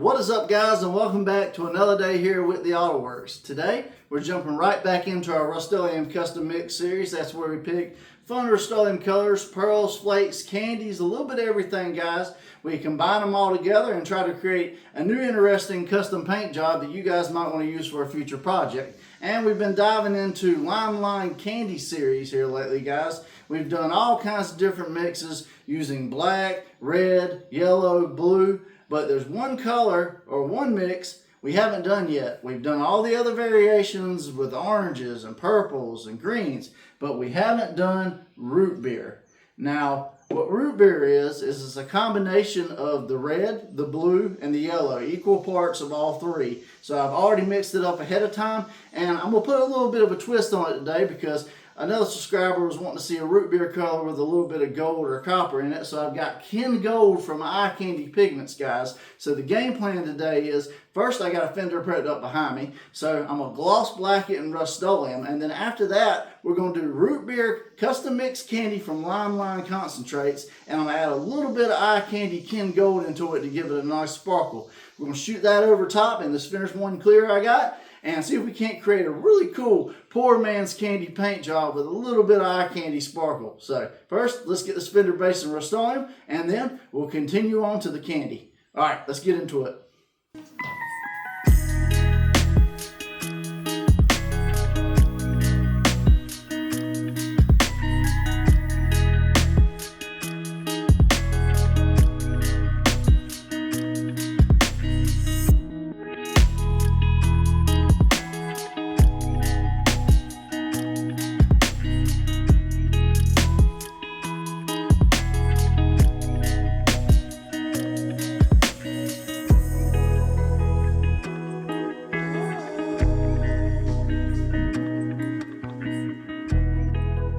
What is up, guys, and welcome back to another day here with the Auto Works. Today we're jumping right back into our Rustoleum custom mix series. That's where we pick fun Rustoleum colors, pearls, flakes, candies, a little bit of everything, guys. We combine them all together and try to create a new interesting custom paint job that you guys might want to use for a future project. And we've been diving into Limelight Candy series here lately, guys. We've done all kinds of different mixes using black, red, yellow, blue, but there's one color or one mix we haven't done yet. We've done all the other variations with oranges and purples and greens, but we haven't done root beer. Now, what root beer is it's a combination of the red, the blue, and the yellow, equal parts of all three. So I've already mixed it up ahead of time, and I'm going to put a little bit of a twist on it today because another subscriber was wanting to see a root beer color with a little bit of gold or copper in it. So I've got Ken Gold from Eye Candy Pigments, guys. So the game plan today is, first I got a fender prepped up behind me. So I'm going to gloss black it in Rustoleum. And then after that, we're going to do root beer custom mixed candy from Limelight concentrates. And I'm going to add a little bit of Eye Candy Ken Gold into it to give it a nice sparkle. We're going to shoot that over top in this finished one clear I got, and see if we can't create a really cool poor man's candy paint job with a little bit of eye candy sparkle. So first, let's get this fender base in Rustoleum, and then we'll continue on to the candy. All right, let's get into it.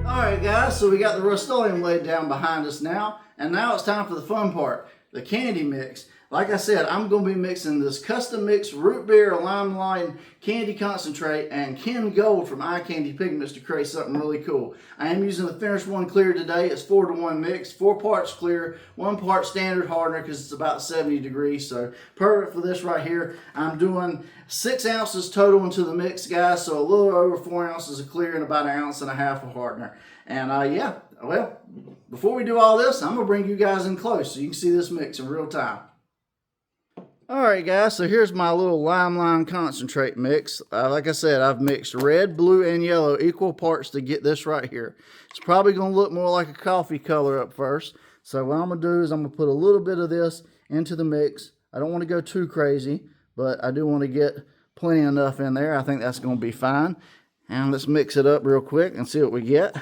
Alright guys, so we got the Rustoleum laid down behind us now, and now it's time for the fun part, the candy mix. Like I said, I'm going to be mixing this custom mix root beer, Limelight candy concentrate, and Ken Gold from Eye Candy Pigments to create something really cool. I am using the finished one clear today. It's 4-to-1 mix, 4 parts clear, 1 part standard hardener because it's about 70 degrees, so perfect for this right here. I'm doing 6 ounces total into the mix, guys, so a little over 4 ounces of clear and about 1.5 ounces of hardener. And yeah, well, before we do all this, I'm going to bring you guys in close so you can see this mix in real time. Alright guys, so here's my little Limelight concentrate mix. Like I said, I've mixed red, blue, and yellow equal parts to get this right here. It's probably going to look more like a coffee color up first. So what I'm going to do is I'm going to put a little bit of this into the mix. I don't want to go too crazy, but I do want to get plenty enough in there. I think that's going to be fine. And let's mix it up real quick and see what we get.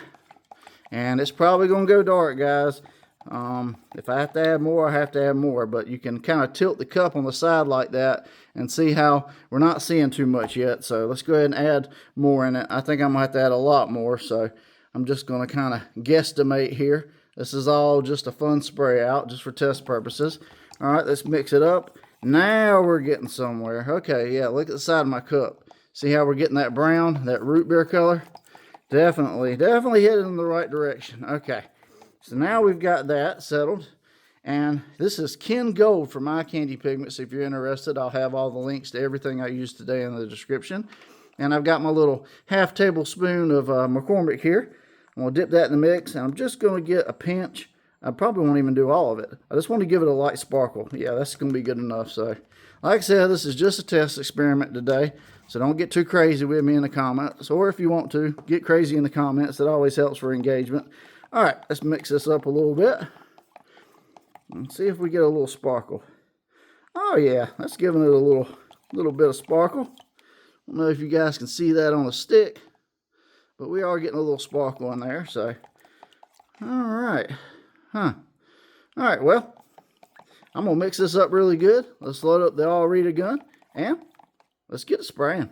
And it's probably going to go dark, guys. If I have to add more, I have to add more, but you can kind of tilt the cup on the side like that and see how we're not seeing too much yet. So let's go ahead and add more in it. I think I'm gonna have to add a lot more, so I'm just gonna kind of guesstimate here. This is all just a fun spray out just for test purposes. All right, let's mix it up. Now we're getting somewhere. Okay, yeah, look at the side of my cup. See how we're getting that brown, that root beer color? Definitely headed in the right direction. Okay. So now we've got that settled, and this is Ken Gold from Eye Candy Pigments. If you're interested, I'll have all the links to everything I used today in the description. And I've got my little half tablespoon of McCormick here. I'm going to dip that in the mix, and I'm just going to get a pinch. I probably won't even do all of it. I just want to give it a light sparkle. Yeah, that's going to be good enough. So, like I said, this is just a test experiment today, so don't get too crazy with me in the comments. Or if you want to, get crazy in the comments. That always helps for engagement. All right, let's mix this up a little bit and see if we get a little sparkle. Oh yeah, that's giving it a little bit of sparkle. I don't know if you guys can see that on the stick, but we are getting a little sparkle in there. So, all right, All right, well, I'm gonna mix this up really good. Let's load up the all-reader gun and let's get spraying.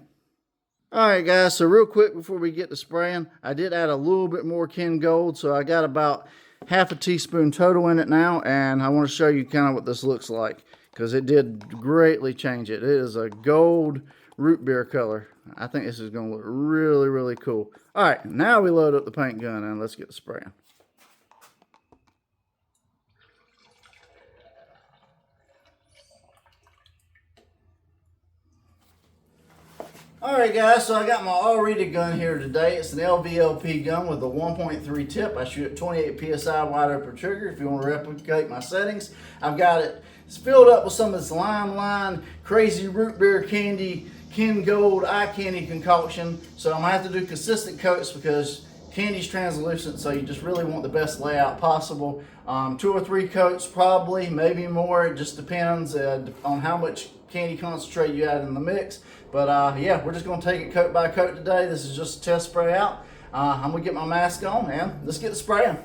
Alright guys, so real quick before we get to spraying, I did add a little bit more Ken Gold, so I got about half a teaspoon total in it now, and I want to show you kind of what this looks like, because it did greatly change it. It is a gold root beer color. I think this is going to look really, really cool. Alright, now we load up the paint gun and let's get to spraying. Alright guys, so I got my Already gun here today. It's an LVLP gun with a 1.3 tip. I shoot at 28 PSI wide open trigger if you want to replicate my settings. I've got it filled up with some of this Line crazy root beer candy, Ken Gold eye candy concoction. So I'm going to have to do consistent coats because candy's translucent, so you just really want the best layout possible. 2 or 3 coats probably, maybe more. It just depends on how much candy concentrate you add in the mix. But yeah, we're just going to take it coat by coat today. This is just a test spray out. I'm going to get my mask on and let's get the spraying.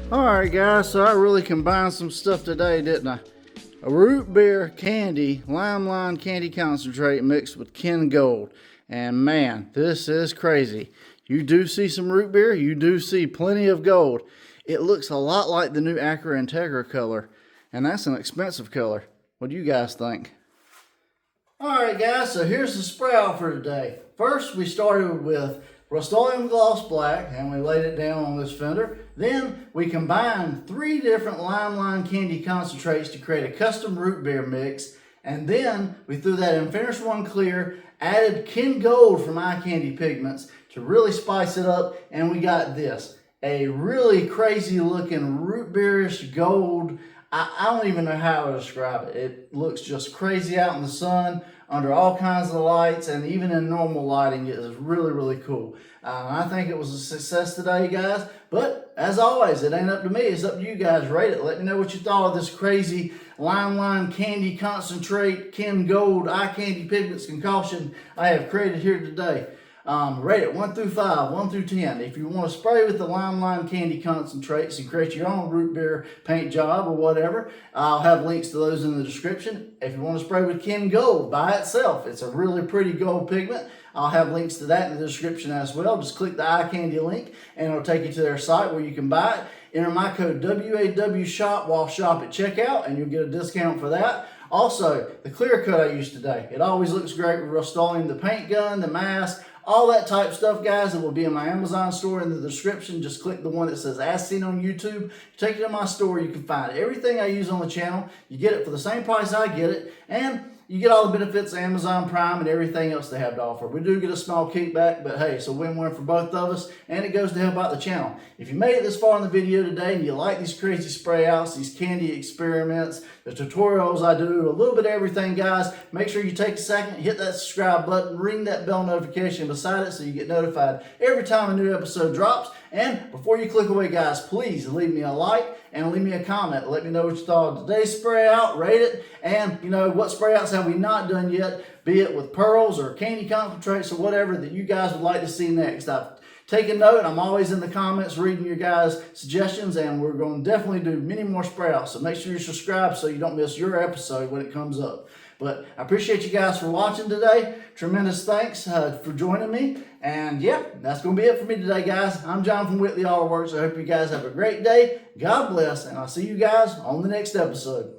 Alright guys, so I really combined some stuff today, didn't I? A root beer candy, line candy concentrate mixed with Ken Gold. And man, this is crazy. You do see some root beer, you do see plenty of gold. It looks a lot like the new Acura Integra color, and that's an expensive color. What do you guys think? Alright guys, so here's the spray out for today. First we started with Rustoleum Gloss Black, and we laid it down on this fender. Then we combined 3 different line candy concentrates to create a custom root beer mix. And then we threw that in Finish One Clear, added Ken Gold from Eye Candy Pigments to really spice it up. And we got this, a really crazy looking root beerish gold I don't even know how to describe it. It looks just crazy out in the sun under all kinds of lights, and even in normal lighting, it is really, really cool. I think it was a success today, guys. But as always, it ain't up to me. It's up to you guys. Rate it. Let me know what you thought of this crazy Limelight Candy Concentrate Ken Gold Eye Candy Pigments concoction I have created here today. Rate it 1 through 5, 1 through 10. If you want to spray with the Limelight Candy Concentrates and create your own root beer paint job or whatever, I'll have links to those in the description. If you want to spray with Ken Gold by itself, it's a really pretty gold pigment. I'll have links to that in the description as well. Just click the eye candy link and it'll take you to their site where you can buy it. Enter my code WAWSHOP while shop at checkout and you'll get a discount for that. Also, the clear coat I used today, it always looks great with Rustoleum, the paint gun, the mask, all that type stuff, guys. It will be in my Amazon store in the description. Just click the one that says As Seen on YouTube. Take it to my store. You can find everything I use on the channel. You get it for the same price I get it. And you get all the benefits of Amazon Prime and everything else they have to offer. We do get a small kickback, but hey, it's a win-win for both of us, and it goes to help out the channel. If you made it this far in the video today and you like these crazy spray outs, these candy experiments, the tutorials I do, a little bit of everything, guys, make sure you take a second, hit that subscribe button, ring that bell notification beside it so you get notified every time a new episode drops. And before you click away, guys, please leave me a like and leave me a comment. Let me know what you thought of today's spray out, rate it, and you know, what spray outs have we not done yet, be it with pearls or candy concentrates or whatever that you guys would like to see next. I've taken note. I'm always in the comments reading your guys' suggestions, and we're going to definitely do many more spray outs. So make sure you're subscribed so you don't miss your episode when it comes up. But I appreciate you guys for watching today. Tremendous thanks for joining me. And yeah, that's going to be it for me today, guys. I'm John from Whitley Autoworks. I hope you guys have a great day. God bless, and I'll see you guys on the next episode.